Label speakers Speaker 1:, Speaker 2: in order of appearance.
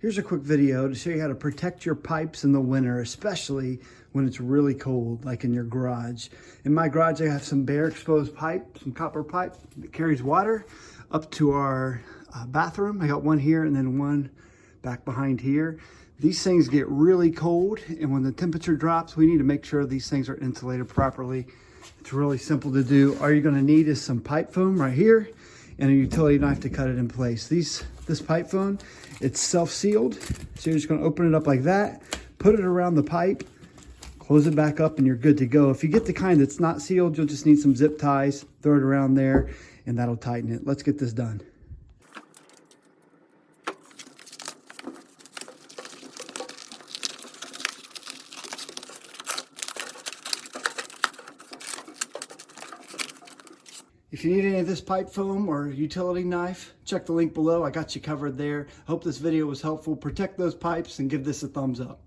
Speaker 1: Here's a quick video to show you how to protect your pipes in the winter, especially when it's really cold, like in your garage. In my garage, I have some bare exposed pipe, some copper pipe that carries water up to our bathroom. I got one here and then one back behind here. These things get really cold, and when the temperature drops, we need to make sure these things are insulated properly. It's really simple to do. All you're gonna need is some pipe foam right here and a utility knife to cut it in place. This pipe foam, it's self-sealed. So you're just gonna open it up like that, put it around the pipe, close it back up, and you're good to go. If you get the kind that's not sealed, you'll just need some zip ties, throw it around there, and that'll tighten it. Let's get this done. If you need any of this pipe foam or utility knife, check the link below. I got you covered there. Hope this video was helpful. Protect those pipes and give this a thumbs up.